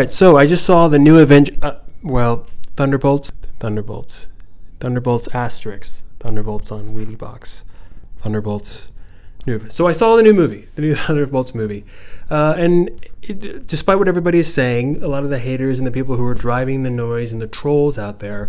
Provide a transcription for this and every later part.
Right, so I just saw the new Thunderbolts, Thunderbolts asterisk, Thunderbolts on Wheatie Box, Thunderbolts new. So I saw the new Thunderbolts movie, despite what everybody is saying, a lot of the haters and the people who are driving the noise and the trolls out there,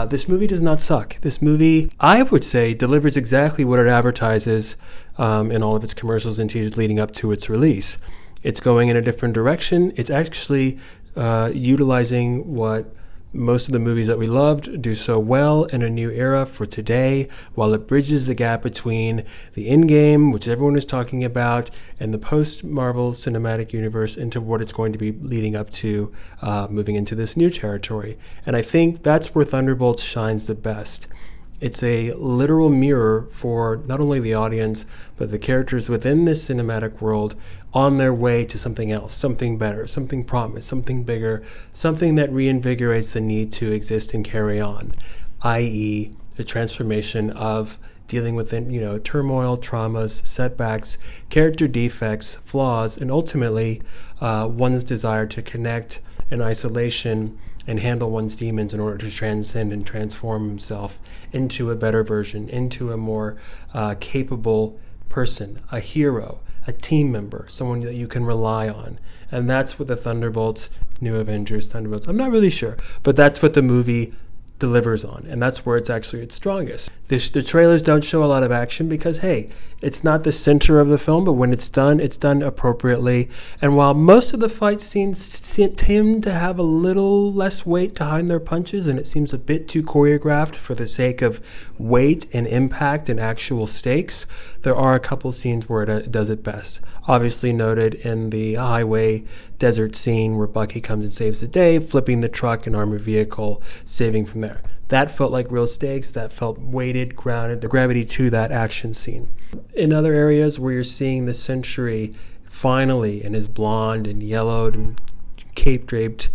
this movie does not suck. This movie, I would say, delivers exactly what it advertises in all of its commercials and teasers leading up to its release. It's going in a different direction. It's actually utilizing what most of the movies that we loved do so well in a new era for today, while it bridges the gap between the in-game, which everyone is talking about, and the post-Marvel Cinematic Universe into what it's going to be leading up to, moving into this new territory. And I think that's where Thunderbolts shines the best. It's a literal mirror for not only the audience, but the characters within this cinematic world on their way to something else, something better, something promised, something bigger, something that reinvigorates the need to exist and carry on, i.e. the transformation of dealing with turmoil, traumas, setbacks, character defects, flaws, and ultimately one's desire to connect in isolation and handle one's demons in order to transcend and transform himself into a better version, into a more capable person, a hero, a team member, someone that you can rely on. And that's what the Thunderbolts, New Avengers, Thunderbolts, I'm not really sure, but that's what the movie delivers on, and that's where it's actually its strongest. The trailers don't show a lot of action because, hey, it's not the center of the film, but when it's done appropriately. And while most of the fight scenes tend to have a little less weight behind their punches, and it seems a bit too choreographed for the sake of weight and impact and actual stakes, there are a couple scenes where it does it best. Obviously noted in the highway desert scene where Bucky comes and saves the day, flipping the truck and armored vehicle, saving from there. That felt like real stakes. That felt weighted, grounded, the gravity to that action scene. In other areas where you're seeing the Sentry finally in his blonde and yellowed and cape-draped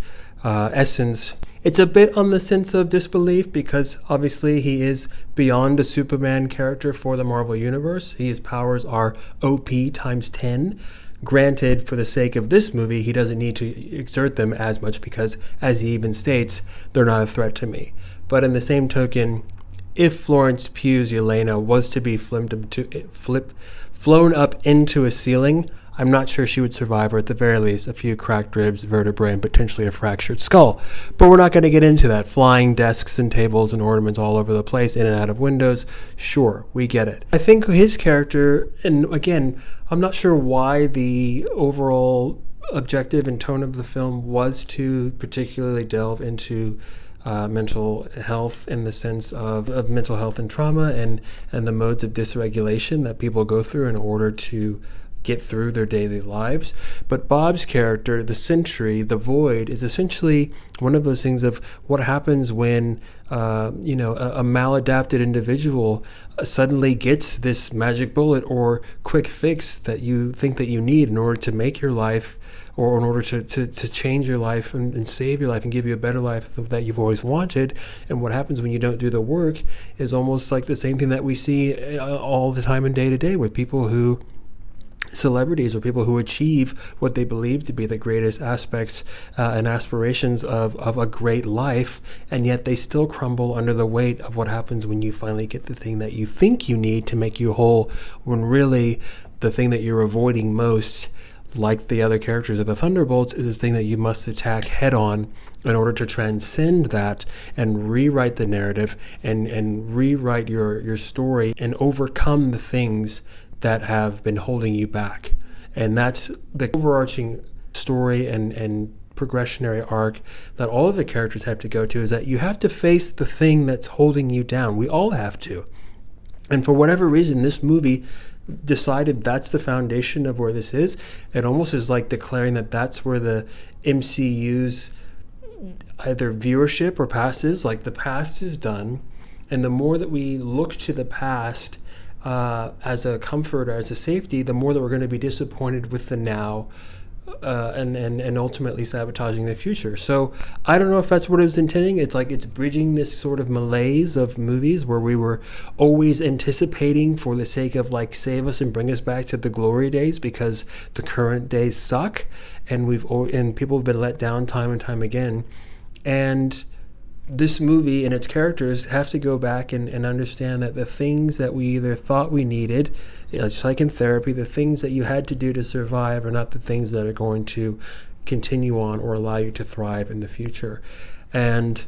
essence, it's a bit on the sense of disbelief because obviously he is beyond a Superman character for the Marvel Universe. His powers are OP times 10. Granted, for the sake of this movie, he doesn't need to exert them as much because, as he even states, they're not a threat to me. But in the same token, if Florence Pugh's Yelena was to be flown up into a ceiling, I'm not sure she would survive, or at the very least, a few cracked ribs, vertebrae, and potentially a fractured skull. But we're not going to get into that. Flying desks and tables and ornaments all over the place, in and out of windows. Sure, we get it. I think his character, and again, I'm not sure why the overall objective and tone of the film was to particularly delve into mental health in the sense of mental health and trauma and the modes of dysregulation that people go through in order to get through their daily lives. But Bob's character, the Sentry, the Void, is essentially one of those things of what happens when a maladapted individual suddenly gets this magic bullet or quick fix that you think that you need in order to make your life, or in order to change your life and save your life and give you a better life that you've always wanted. And what happens when you don't do the work is almost like the same thing that we see all the time and day to day with celebrities or people who achieve what they believe to be the greatest aspects and aspirations of a great life, and yet they still crumble under the weight of what happens when you finally get the thing that you think you need to make you whole, when really the thing that you're avoiding most, like the other characters of the Thunderbolts, is the thing that you must attack head on in order to transcend that and rewrite the narrative and rewrite your story and overcome the things that have been holding you back. And that's the overarching story and progressionary arc that all of the characters have to go to, is that you have to face the thing that's holding you down. We all have to. And for whatever reason, this movie decided that's the foundation of where this is. It almost is like declaring that that's where the MCU's either viewership or past is. Like, the past is done, and the more that we look to the past as a comfort, as a safety, the more that we're going to be disappointed with the now, and ultimately sabotaging the future. So I don't know if that's what it was intending. It's like it's bridging this sort of malaise of movies where we were always anticipating for the sake of like save us and bring us back to the glory days because the current days suck, and people have been let down time and time again. And this movie and its characters have to go back and understand that the things that we either thought we needed, just like in therapy, the things that you had to do to survive are not the things that are going to continue on or allow you to thrive in the future. And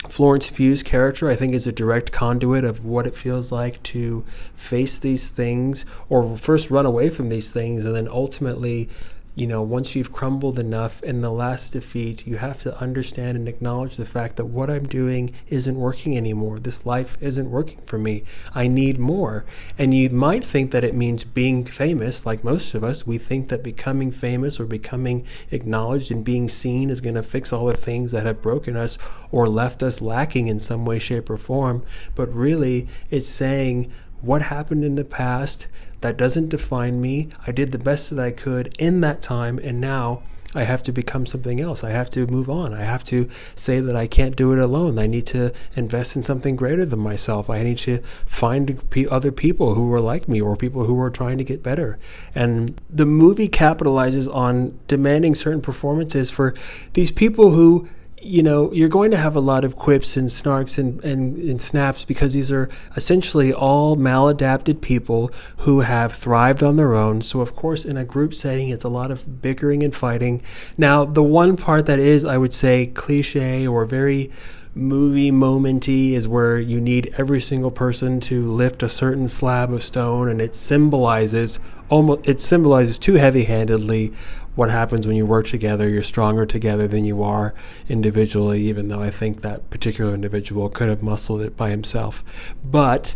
Florence Pugh's character, I think, is a direct conduit of what it feels like to face these things, or first run away from these things, and then ultimately, once you've crumbled enough in the last defeat, you have to understand and acknowledge the fact that what I'm doing isn't working anymore. This life isn't working for me. I need more. And you might think that it means being famous, like most of us. We think that becoming famous or becoming acknowledged and being seen is going to fix all the things that have broken us or left us lacking in some way, shape, or form. But really, it's saying what happened in the past, that doesn't define me. I did the best that I could in that time, and now I have to become something else. I have to move on. I have to say that I can't do it alone. I need to invest in something greater than myself. I need to find other people who are like me or people who are trying to get better. And the movie capitalizes on demanding certain performances for these people who, you're going to have a lot of quips and snarks and snaps because these are essentially all maladapted people who have thrived on their own. So, of course, in a group setting, it's a lot of bickering and fighting. Now, the one part that is, I would say, cliche or very movie momenty is where you need every single person to lift a certain slab of stone, and it symbolizes too heavy-handedly what happens when you work together. You're stronger together than you are individually, even though I think that particular individual could have muscled it by himself. But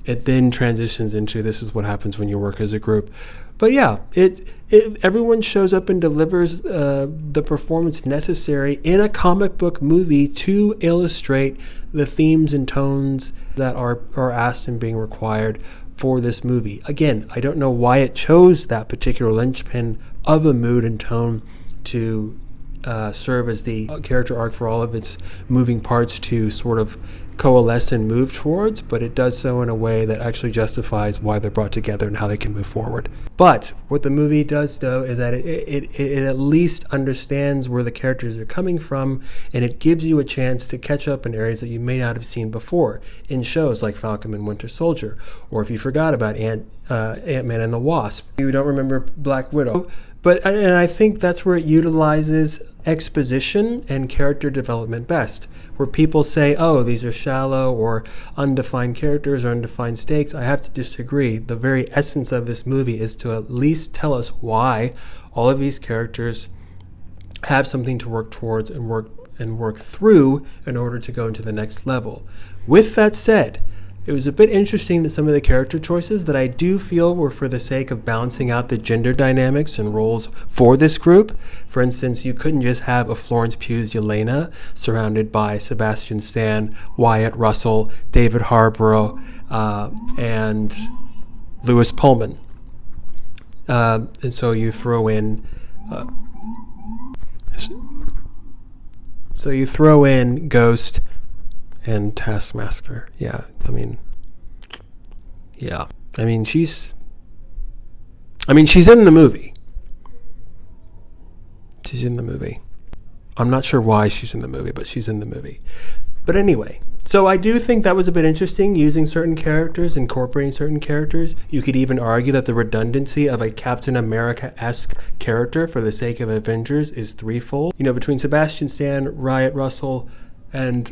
it then transitions into this is what happens when you work as a group. But yeah, everyone shows up and delivers the performance necessary in a comic book movie to illustrate the themes and tones that are asked and being required for this movie. Again, I don't know why it chose that particular linchpin of a mood and tone to serve as the character arc for all of its moving parts to sort of coalesce and move towards, but it does so in a way that actually justifies why they're brought together and how they can move forward. But what the movie does, though, is that it at least understands where the characters are coming from, and it gives you a chance to catch up in areas that you may not have seen before in shows like Falcon and Winter Soldier, or if you forgot about Ant-Man and the Wasp, you don't remember Black Widow. And I think that's where it utilizes exposition and character development best, where people say, oh, these are shallow or undefined characters or undefined stakes. I have to disagree. The very essence of this movie is to at least tell us why all of these characters have something to work towards and work through in order to go into the next level. With that said, it was a bit interesting that some of the character choices that I do feel were for the sake of balancing out the gender dynamics and roles for this group. For instance, you couldn't just have a Florence Pugh's Yelena surrounded by Sebastian Stan, Wyatt Russell, David Harbour, and Lewis Pullman. And so you throw in Ghost and Taskmaster. She's in the movie. She's in the movie. I'm not sure why she's in the movie, but she's in the movie. But anyway, so I do think that was a bit interesting, using certain characters, incorporating certain characters. You could even argue that the redundancy of a Captain America-esque character for the sake of Avengers is threefold. Between Sebastian Stan, Wyatt Russell, and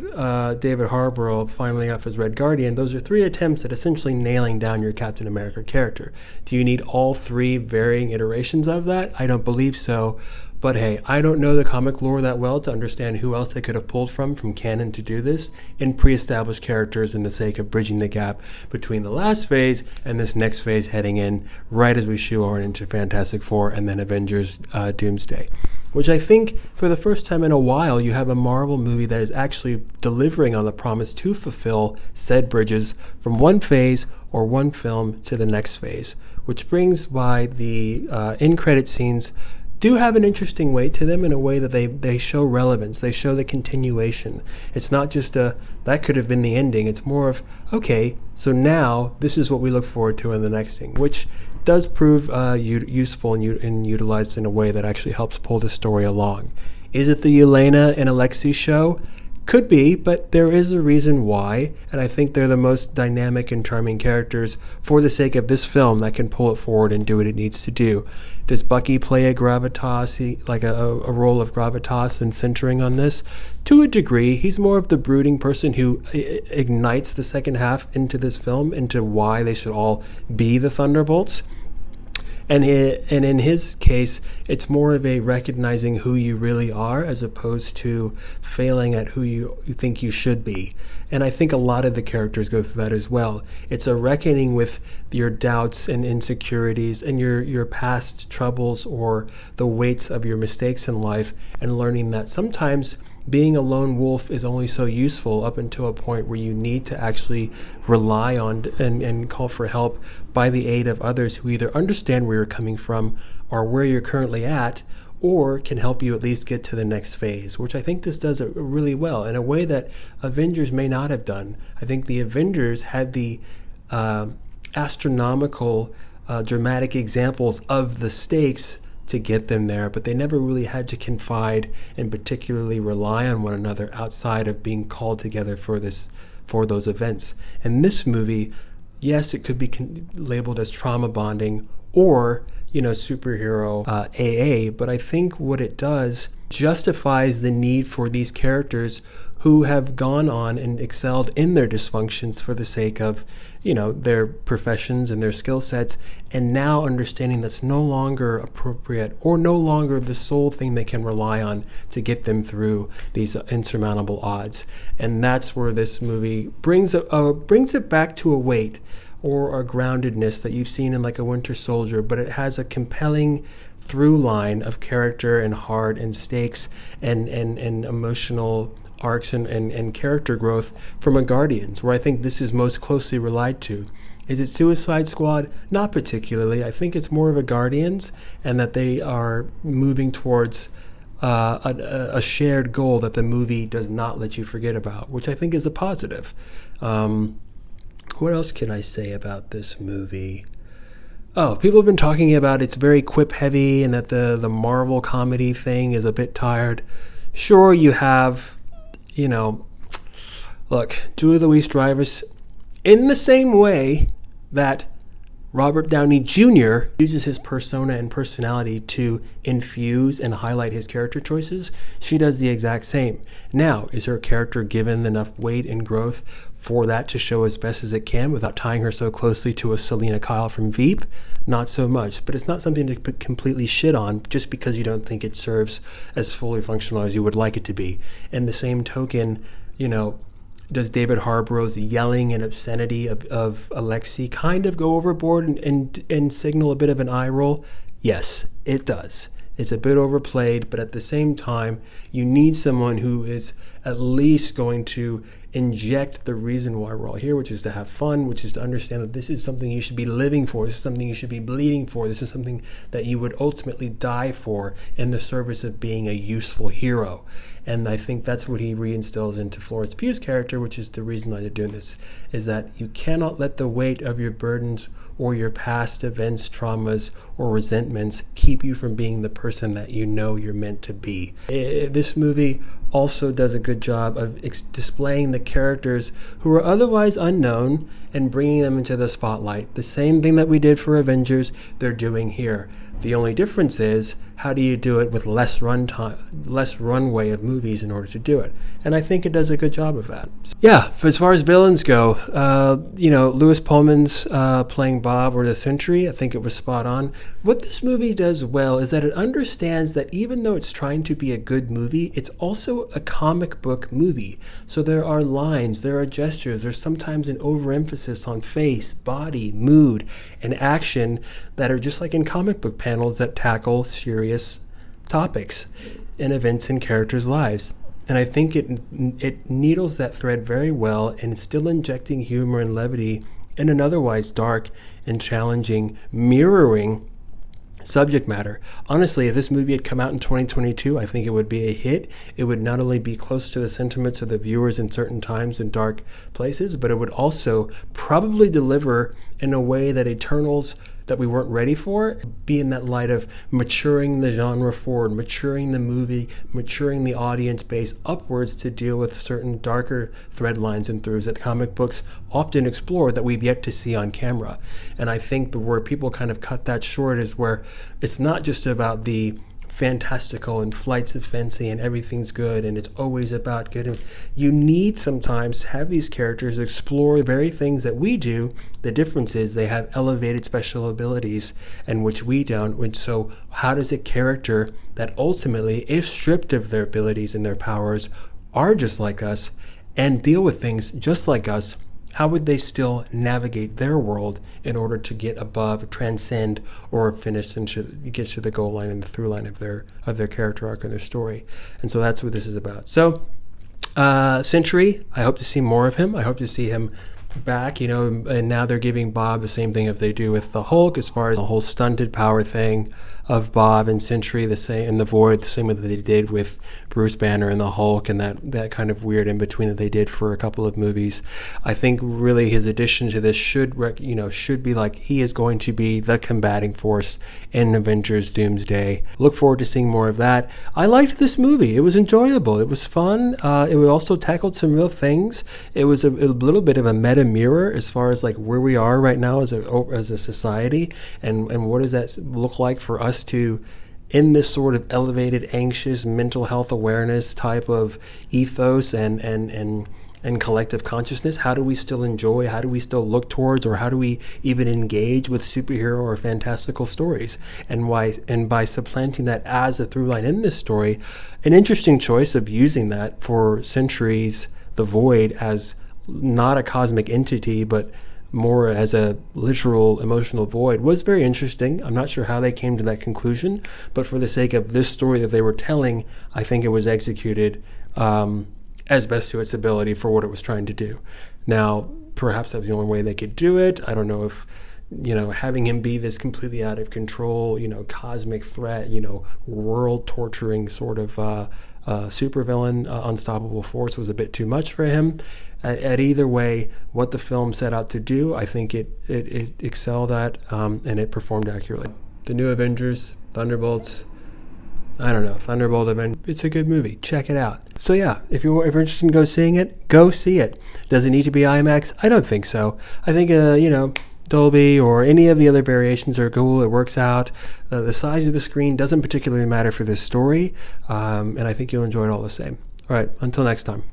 David Harbour finally off as Red Guardian, those are three attempts at essentially nailing down your Captain America character. Do you need all three varying iterations of that? I don't believe so. But hey, I don't know the comic lore that well to understand who else they could have pulled from canon to do this in pre-established characters in the sake of bridging the gap between the last phase and this next phase heading in right as we shoehorn into Fantastic Four and then Avengers Doomsday. Which I think, for the first time in a while, you have a Marvel movie that is actually delivering on the promise to fulfill said bridges from one phase or one film to the next phase. Which brings by the end credit scenes do have an interesting weight to them in a way that they show relevance. They show the continuation. It's not just that could have been the ending. It's more of, okay, so now this is what we look forward to in the next thing, which does prove useful and utilized in a way that actually helps pull the story along. Is it the Yelena and Alexei show? Could be, but there is a reason why, and I think they're the most dynamic and charming characters for the sake of this film that can pull it forward and do what it needs to do. Does Bucky play a gravitas, like a role of gravitas and centering on this? To a degree. He's more of the brooding person who ignites the second half into this film, into why they should all be the Thunderbolts. And in his case, it's more of a recognizing who you really are as opposed to failing at who you think you should be. And I think a lot of the characters go through that as well. It's a reckoning with your doubts and insecurities and your past troubles or the weights of your mistakes in life, and learning that sometimes being a lone wolf is only so useful up until a point where you need to actually rely on and call for help by the aid of others who either understand where you're coming from or where you're currently at, or can help you at least get to the next phase, which I think this does it really well in a way that Avengers may not have done. I think the Avengers had the astronomical, dramatic examples of the stakes to get them there, but they never really had to confide and particularly rely on one another outside of being called together for those events. And this movie, yes, it could be labeled as trauma bonding or superhero AA, but I think what it does justifies the need for these characters who have gone on and excelled in their dysfunctions for the sake of, their professions and their skill sets, and now understanding that's no longer appropriate or no longer the sole thing they can rely on to get them through these insurmountable odds. And that's where this movie brings it back to a weight or a groundedness that you've seen in like a Winter Soldier, but it has a compelling through line of character and heart and stakes and emotional arcs and character growth from a Guardians, where I think this is most closely relied to. Is it Suicide Squad? Not particularly. I think it's more of a Guardians, and that they are moving towards a shared goal that the movie does not let you forget about, which I think is a positive. What else can I say about this movie? Oh, people have been talking about it's very quip heavy and that the Marvel comedy thing is a bit tired. Sure, you have, look, Julie Louis-Dreyfus, in the same way that Robert Downey Jr. uses his persona and personality to infuse and highlight his character choices, she does the exact same. Now, is her character given enough weight and growth for that to show as best as it can without tying her so closely to a Selena Kyle from Veep? Not so much, but it's not something to completely shit on just because you don't think it serves as fully functional as you would like it to be. And the same token, does David Harbour's yelling and obscenity of Alexei kind of go overboard and signal a bit of an eye roll? Yes, it does. It's a bit overplayed, but at the same time, you need someone who is at least going to inject the reason why we're all here, which is to have fun, which is to understand that this is something you should be living for. This is something you should be bleeding for. This is something that you would ultimately die for in the service of being a useful hero. And I think that's what he reinstills into Florence Pugh's character, which is the reason why they're doing this, is that you cannot let the weight of your burdens or your past events, traumas, or resentments keep you from being the person that you're meant to be. This movie also does a good job of displaying the characters who are otherwise unknown and bringing them into the spotlight. The same thing that we did for Avengers, they're doing here. The only difference is, how do you do it with less runway of movies in order to do it? And I think it does a good job of that. Yeah, as far as villains go, Louis Pullman's playing Bob or the Sentry, I think it was spot on. What this movie does well is that it understands that even though it's trying to be a good movie, it's also a comic book movie. So there are lines, there are gestures, there's sometimes an overemphasis on face, body, mood, and action that are just like in comic book panels that tackle serious topics and events in characters' lives. And I think it needles that thread very well, and still injecting humor and levity in an otherwise dark and challenging, mirroring subject matter. Honestly, if this movie had come out in 2022, I think it would be a hit. It would not only be close to the sentiments of the viewers in certain times and dark places, but it would also probably deliver in a way that Eternals, that we weren't ready for, be in that light of maturing the genre forward, maturing the movie, maturing the audience base upwards to deal with certain darker thread lines and throughs that comic books often explore that we've yet to see on camera. And I think where people kind of cut that short is where it's not just about the fantastical and flights of fancy and everything's good and it's always about good. You need sometimes to have these characters explore the very things that we do. The difference is they have elevated special abilities and which we don't. And so how does a character that ultimately, if stripped of their abilities and their powers, are just like us and deal with things just like us, how would they still navigate their world in order to get above, transcend, or finish and get to the goal line and the through line of their character arc and their story? And so that's what this is about. So, Sentry, I hope to see more of him. I hope to see him back, and now they're giving Bob the same thing as they do with the Hulk, as far as the whole stunted power thing of Bob and Sentry, the same, and the Void, the same way that they did with Bruce Banner and the Hulk, and that kind of weird in between that they did for a couple of movies. I think really his addition to this should be like he is going to be the combating force in Avengers Doomsday. Look forward to seeing more of that. I liked this movie. It was enjoyable. It was fun. It also tackled some real things. It was a little bit of a meta mirror as far as like where we are right now as a society, and what does that look like for us to, in this sort of elevated, anxious, mental health awareness type of ethos and collective consciousness, how do we still enjoy, how do we still look towards, or how do we even engage with superhero or fantastical stories? And by supplanting that as a through line in this story, an interesting choice of using that for Sentry's The Void as not a cosmic entity, but more as a literal emotional void was very interesting. I'm not sure how they came to that conclusion, but for the sake of this story that they were telling, I think it was executed as best to its ability for what it was trying to do. Now, perhaps that was the only way they could do it. I don't know if, having him be this completely out of control, cosmic threat, world-torturing sort of supervillain, unstoppable force was a bit too much for him. At either way, what the film set out to do, I think it excelled at, and it performed accurately. The new Avengers, Thunderbolts, Thunderbolt Avengers, it's a good movie. Check it out. So yeah, if you're interested in go see it. Does it need to be IMAX? I don't think so. I think, Dolby or any of the other variations are cool. It works out. The size of the screen doesn't particularly matter for this story, and I think you'll enjoy it all the same. All right, until next time.